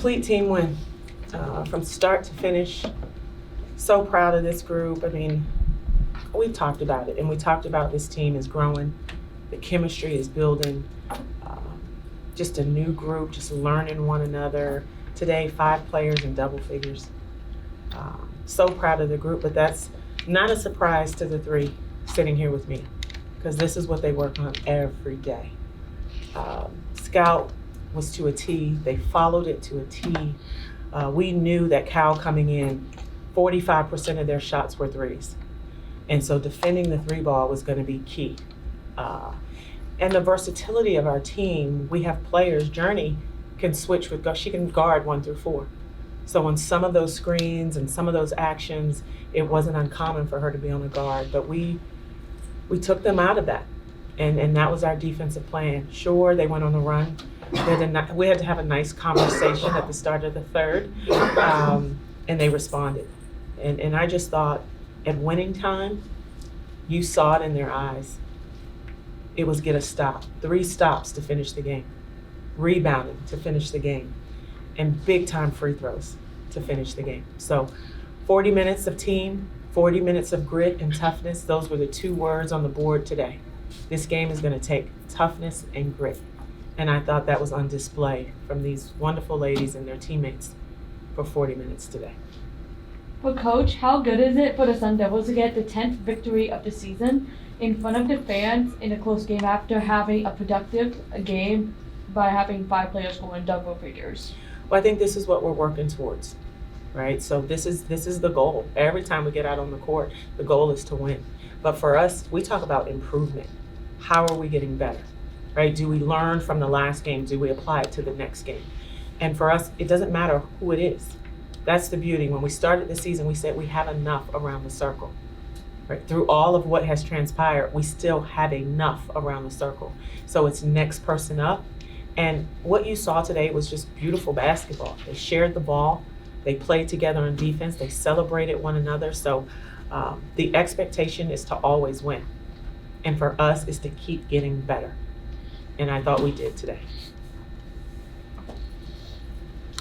complete team win, from start to finish. So proud of this group. I mean, we've talked about it, and we talked about this team is growing, the chemistry is building, just a new group, just learning one another. Today, 5 players in double figures. So proud of the group, but that's not a surprise to the 3 sitting here with me, because this is what they work on every day. Scout was to a T. They followed it to a T. We knew that Cal coming in, 45% of their shots were threes. And so defending the 3 ball was going to be key. And the versatility of our team, we have players, Journey can switch with, she can guard 1 through 4. So on some of those screens and some of those actions, it wasn't uncommon for her to be on a guard, but we took them out of that. And that was our defensive plan. Sure, they went on a run. We had to have a nice conversation at the start of the third, and they responded. And I just thought, at winning time, you saw it in their eyes. It was get a stop, 3 stops to finish the game, rebounding to finish the game, and big time free throws to finish the game. So 40 minutes of team, 40 minutes of grit and toughness, those were the 2 words on the board today. This game is going to take toughness and grit. And I thought that was on display from these wonderful ladies and their teammates for 40 minutes today. But Coach, how good is it for the Sun Devils to get the 10th victory of the season in front of the fans in a close game after having a productive game by having 5 players score in double figures? Well, I think this is what we're working towards, right? So this is the goal. Every time we get out on the court, the goal is to win. But for us, we talk about improvement. How are we getting better, right? Do we learn from the last game? Do we apply it to the next game? And for us, it doesn't matter who it is. That's the beauty. When we started the season, we said we have enough around the circle. Right? Through all of what has transpired, we still have enough around the circle. So it's next person up. And what you saw today was just beautiful basketball. They shared the ball. They played together on defense. They celebrated one another. So the expectation is to always win. And for us is to keep getting better. And I thought we did today.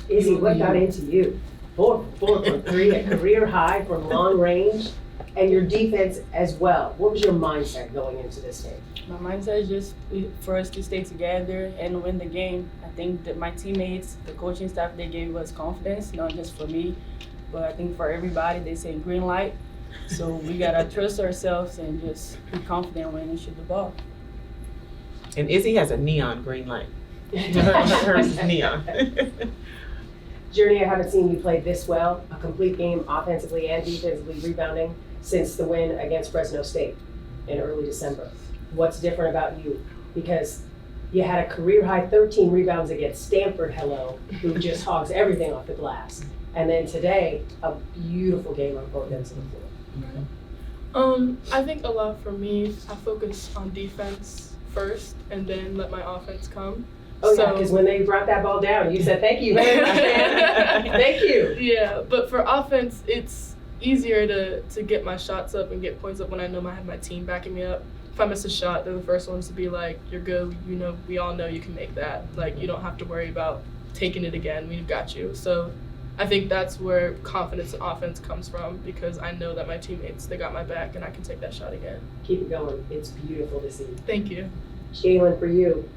Izzy, what got into you? 4 from 3, a career high from long range, and your defense as well. What was your mindset going into this game? My mindset is just for us to stay together and win the game. I think that my teammates, the coaching staff, they gave us confidence, not just for me, but I think for everybody. They say green light. So we gotta trust ourselves and just be confident when we shoot the ball. And Izzy has a neon green light. Hers is neon. Journey, I haven't seen you play this well, a complete game offensively and defensively rebounding since the win against Fresno State in early December. What's different about you? Because you had a career high 13 rebounds against Stanford, who just hogs everything off the glass. And then today, a beautiful game on both ends of the floor. I think a lot for me, I focus on defense first and then let my offense come. Oh yeah, because when they brought that ball down, you said, thank you very much, man. Thank you. Yeah, but for offense, it's easier to get my shots up and get points up when I know I have my team backing me up. If I miss a shot, they're the first ones to be like, you're good, you know, we all know you can make that. Like, you don't have to worry about taking it again, we've got you. So I think that's where confidence in offense comes from, because I know that my teammates, they got my back and I can take that shot again. Keep it going. It's beautiful to see. Thank you. Jalen, for you,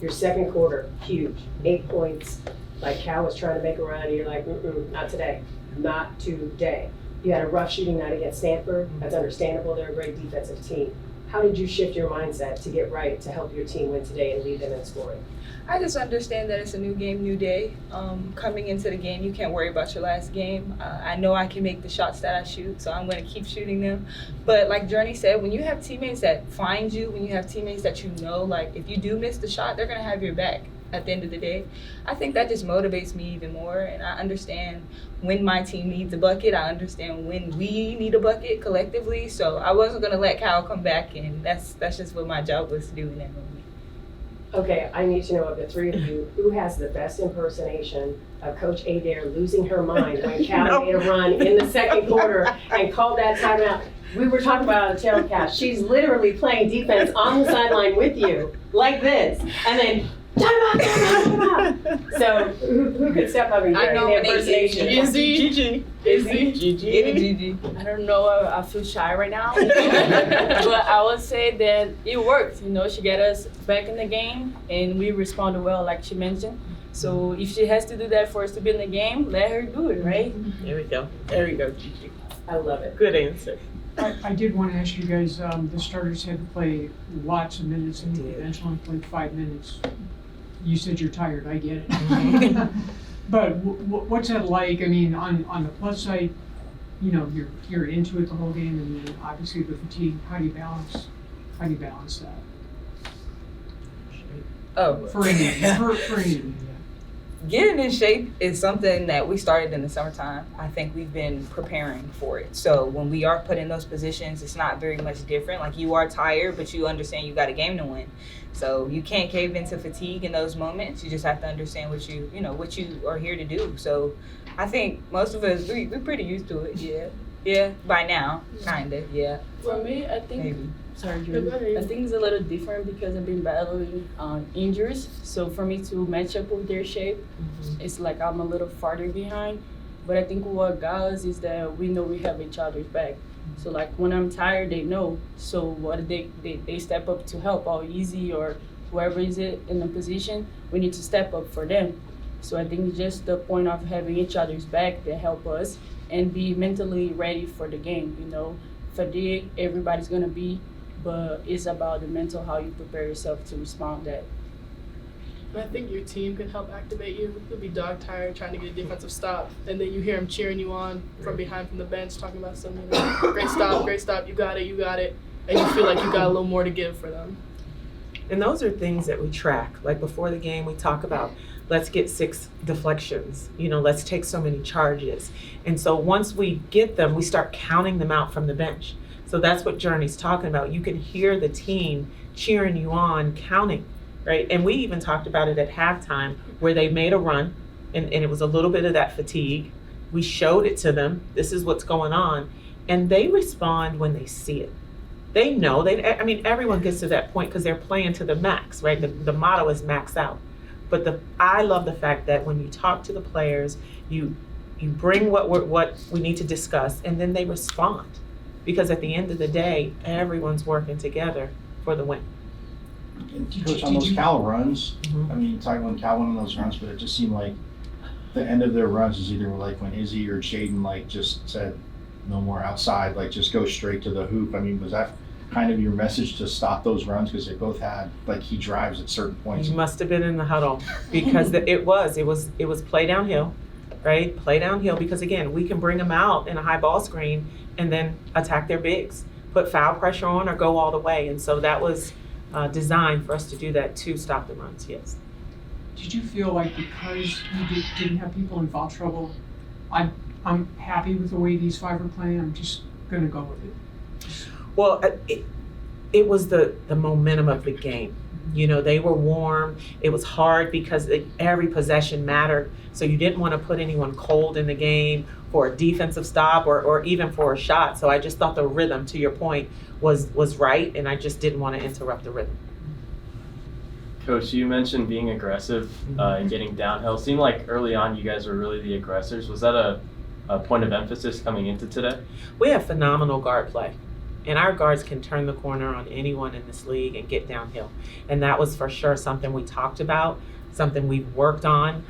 your second quarter, huge. 8 points. Like Cal was trying to make a run, and you're like, not today. Not today. You had a rough shooting night against Stanford. That's understandable. They're a great defensive team. How did you shift your mindset to get right to help your team win today and lead them in scoring? I just understand that it's a new game, new day. Coming into the game, you can't worry about your last game. I know I can make the shots that I shoot, so I'm going to keep shooting them. But like Journey said, when you have teammates that find you, when you have teammates that you know, like if you do miss the shot, they're going to have your back at the end of the day. I think that just motivates me even more, and I understand when my team needs a bucket. I understand when we need a bucket collectively, so I wasn't going to let Cal come back, and that's just what my job was to do in that moment. Okay, I need to know of the 3 of you, who has the best impersonation of Coach Adair losing her mind when Cal made a run in the second quarter and called that timeout. We were talking about on the telecast. She's literally playing defense on the sideline with you, like this, and then, time So who could step up and I get know the my name is impersonation? Izzy. Izzy. Get it, Gigi. I don't know. I feel shy right now, but I would say that it worked. You know, she got us back in the game, and we responded well, like she mentioned. So if she has to do that for us to be in the game, let her do it, right? There we go. There we go, Gigi. I love it. Good answer. I did want to ask you guys, the starters had to play lots of minutes and the bench only played 5 minutes. You said you're tired, I get it. But what's that like? I mean, on the plus side, you know, you're into it the whole game, and then obviously the fatigue. How do you balance that? Oh, For any of you, getting in shape is something that we started in the summertime. I think we've been preparing for it. So when we are put in those positions, it's not very much different. Like, you are tired, but you understand you got a game to win. So you can't cave into fatigue in those moments. You just have to understand what you are here to do. So I think most of us, we're pretty used to it. Yeah, by now, kinda, yeah. For me, I think. Maybe. Sorry, Go Julie. ahead. I think it's a little different because I've been battling injuries. So for me to match up with their shape, it's like I'm a little farther behind. But I think what got us is that we know we have each other's back. So like when I'm tired, they know. So what they step up to help. Or Easy or whoever is it in the position, we need to step up for them. So I think just the point of having each other's back that help us and be mentally ready for the game. You know, fatigue, everybody's gonna be. But it's about the mental, how you prepare yourself to respond to that. And I think your team can help activate you. You'll be dog tired trying to get a defensive stop, and then you hear them cheering you on from behind from the bench, talking about something, you know, great stop, you got it, and you feel like you got a little more to give for them. And those are things that we track. Like before the game, we talk about, let's get 6 deflections. You know, let's take so many charges. And so once we get them, we start counting them out from the bench. So that's what Journey's talking about. You can hear the team cheering you on, counting, right? And we even talked about it at halftime where they made a run and it was a little bit of that fatigue. We showed it to them. This is what's going on. And they respond when they see it. They know, everyone gets to that point because they're playing to the max, right? The motto is max out. But I love the fact that when you talk to the players, you bring what we need to discuss and then they respond. Because at the end of the day, everyone's working together for the win. And Coach, on those Cal runs, Mhm. I mean, talking when Cal went on those runs, but it just seemed like the end of their runs is either like when Izzy or Jaden like just said, no more outside, like just go straight to the hoop. I mean, was that kind of your message to stop those runs? Because they both had like key drives at certain points. You must have been in the huddle because it was play downhill, right? Play downhill because again, we can bring them out in a high ball screen and then attack their bigs, put foul pressure on or go all the way. And so that was designed for us to do that to stop the runs, yes. Did you feel like because you didn't have people in foul trouble, I'm happy with the way these 5 are playing, I'm just gonna go with it? Well, it was the momentum of the game. You know, they were warm. It was hard because every possession mattered. So you didn't want to put anyone cold in the game for a defensive stop or even for a shot. So I just thought the rhythm, to your point, was right, and I just didn't want to interrupt the rhythm. Coach, you mentioned being aggressive and getting downhill. Seemed like early on you guys were really the aggressors. Was that a point of emphasis coming into today? We have phenomenal guard play. And our guards can turn the corner on anyone in this league and get downhill. And that was for sure something we talked about, something we've worked on,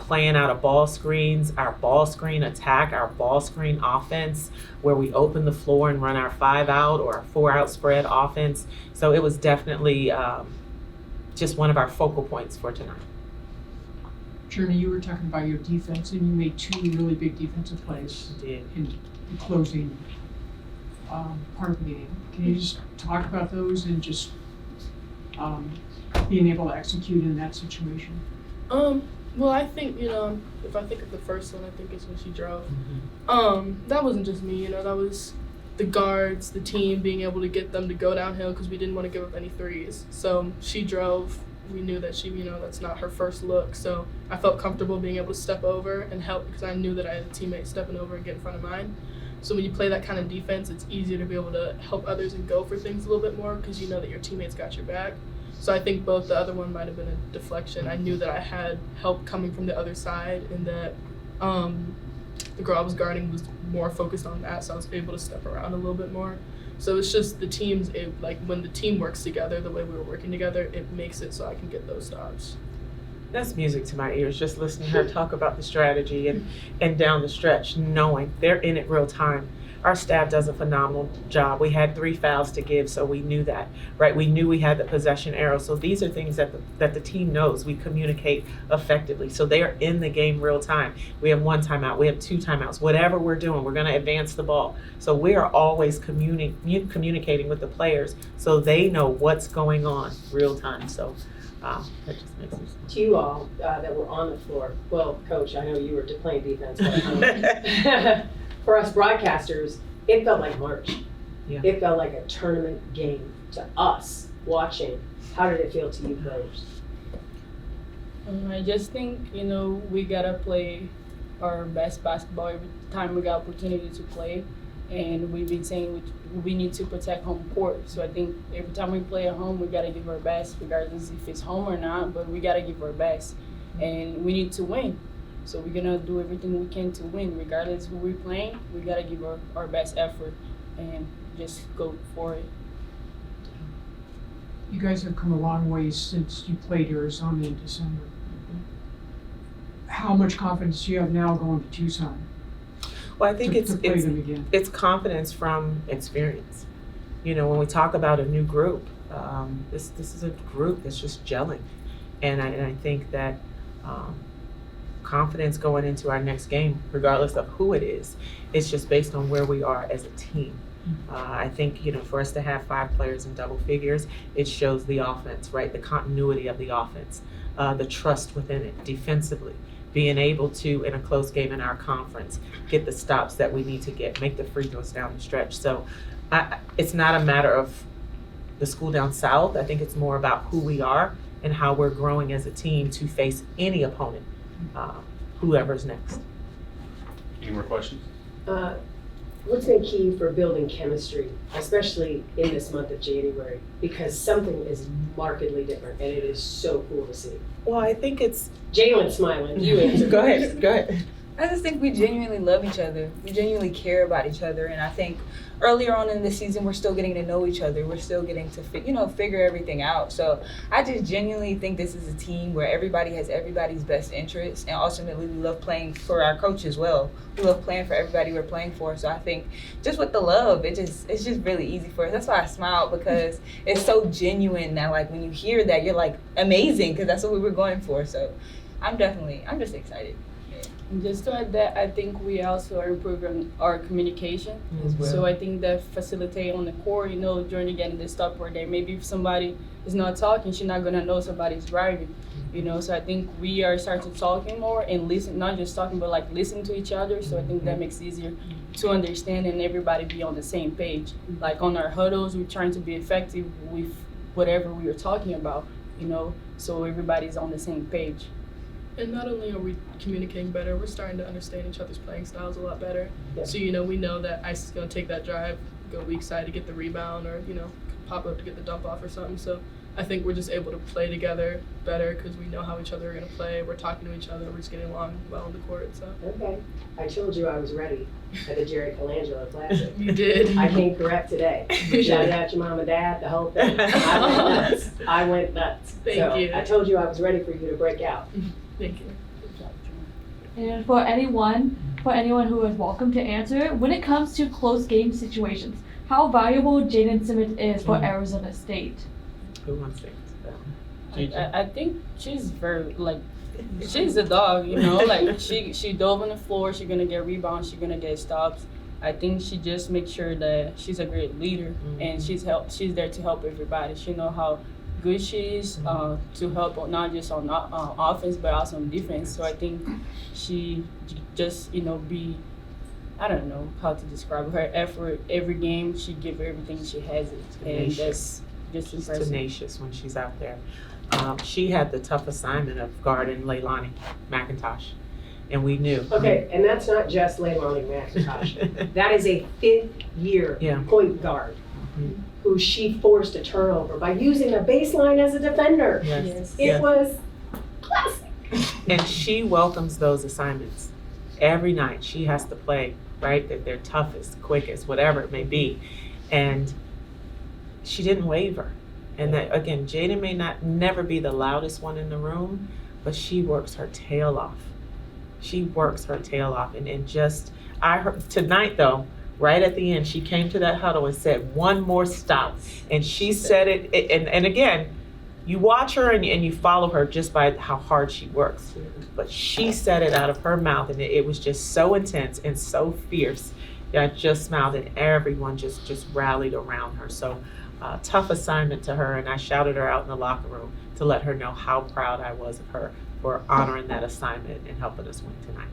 playing out of ball screens, our ball screen attack, our ball screen offense, where we open the floor and run our 5 out or our 4 out spread offense. So it was definitely just one of our focal points for tonight. Journey, you were talking about your defense, and you made 2 really big defensive plays We did. in the closing part of the game. Can you just talk about those and just being able to execute in that situation? Well, I think, you know, if I think of the first one, I think it's when she drove. That wasn't just me, you know, that was the guards, the team, being able to get them to go downhill because we didn't want to give up any threes. So she drove. We knew that she, you know, that's not her first look. So I felt comfortable being able to step over and help because I knew that I had a teammate stepping over and get in front of mine. So when you play that kind of defense, it's easier to be able to help others and go for things a little bit more because you know that your teammates got your back. So I think both the other one might have been a deflection. I knew that I had help coming from the other side, and that the girl I was guarding was more focused on that, so I was able to step around a little bit more. So it's just the teams, like when the team works together, the way we were working together, it makes it so I can get those stops. That's music to my ears, just listening to her talk about the strategy and down the stretch, knowing they're in it real time. Our staff does a phenomenal job. We had 3 fouls to give, so we knew that, right? We knew we had the possession arrow. So these are things that the team knows. We communicate effectively. So they are in the game real time. We have 1 timeout. We have 2 timeouts. Whatever we're doing, we're going to advance the ball. So we are always communicating with the players so they know what's going on real time. So that just makes sense. To you all that were on the floor, well, Coach, I know you were playing defense, but for us broadcasters, it felt like March. Yeah. It felt like a tournament game to us watching. How did it feel to you players? I just think, we gotta play our best basketball every time we got opportunity to play. And we've been saying we need to protect home court. So I think every time we play at home, we gotta give our best, regardless if it's home or not, but we gotta give our best. And we need to win. So we're gonna do everything we can to win, regardless who we're playing. We gotta give our best effort and just go for it. You guys have come a long way since you played Arizona in December. How much confidence do you have now going to Tucson Well, I think to play them again? it's confidence from experience. When we talk about a new group, this is a group that's just gelling, and I think that confidence going into our next game, regardless of who it is, it's just based on where we are as a team. I think for us to have 5 players in double figures, it shows the offense, right? The continuity of the offense, the trust within it defensively. Being able to, in a close game in our conference, get the stops that we need to get, make the free throws down the stretch. So it's not a matter of the school down south. I think it's more about who we are and how we're growing as a team to face any opponent, whoever's next. Any more questions? What's been key for building chemistry, especially in this month of January? Because something is markedly different, and it is so cool to see. Well, I think it's... Jalen smiling. You answer. Go ahead. I just think we genuinely love each other. We genuinely care about each other, and I think earlier on in the season, we're still getting to know each other. We're still getting to figure everything out. So I just genuinely think this is a team where everybody has everybody's best interests, and ultimately we love playing for our coach as well. We love playing for everybody we're playing for. So I think just with the love, it's just really easy for us. That's why I smile, because it's so genuine that when you hear that, you're like amazing, because that's what we were going for. So I'm just excited. And just to add that, I think we also are improving our communication. As well. So I think that facilitate on the court, during getting the stop where maybe if somebody is not talking, she's not gonna know somebody's driving. So I think we are starting to talking more and listen, not just talking, but listening to each other. So I think that makes it easier to understand and everybody be on the same page. On our huddles, we're trying to be effective with whatever we are talking about, so everybody's on the same page. And not only are we communicating better, we're starting to understand each other's playing styles a lot better. Yeah. So, we know that Ice is going to take that drive, go weak side to get the rebound, or, pop up to get the dump off or something. So I think we're just able to play together better because we know how each other are going to play. We're talking to each other. We're just getting along well on the court. So. Okay. I told you I was ready at the Jerry Colangelo Classic. You did. I came correct today. Shout out your mom and dad, the whole thing. I went nuts. Thank you. I told you I was ready for you to break out. Thank you. And for anyone who is welcome to answer, when it comes to close game situations, how valuable Jaden Simmons is for Arizona State? Who wants to answer that? I think she's very she's a dog, she dove on the floor, she's gonna get rebounds, she's gonna get stops. I think she just makes sure that she's a great leader and she's there to help everybody. She know how good she is to help not just on offense but also on defense. So I think she just I don't know how to describe her effort. Every game she give everything she has it, and that's just She's impressive. tenacious when she's out there. She had the tough assignment of guarding Leilani McIntosh, and we knew. Okay, and that's not just Leilani McIntosh. That is a 5th-year Yeah. point guard. who she forced a turnover by using the baseline as a defender. Yes. It Yes. was classic. And she welcomes those assignments. Every night she has to play, right? That they're toughest, quickest, whatever it may be. And she didn't waver. And that, again, Jada may never be the loudest one in the room, but she works her tail off. She works her tail off. And just, I heard tonight though, right at the end, she came to that huddle and said, one more stop. And she said it, and again, you watch her and you follow her just by how hard she works. But she said it out of her mouth, and it was just so intense and so fierce. Yeah, I just smiled, and everyone just rallied around her. So tough assignment to her, and I shouted her out in the locker room to let her know how proud I was of her for honoring that assignment and helping us win tonight.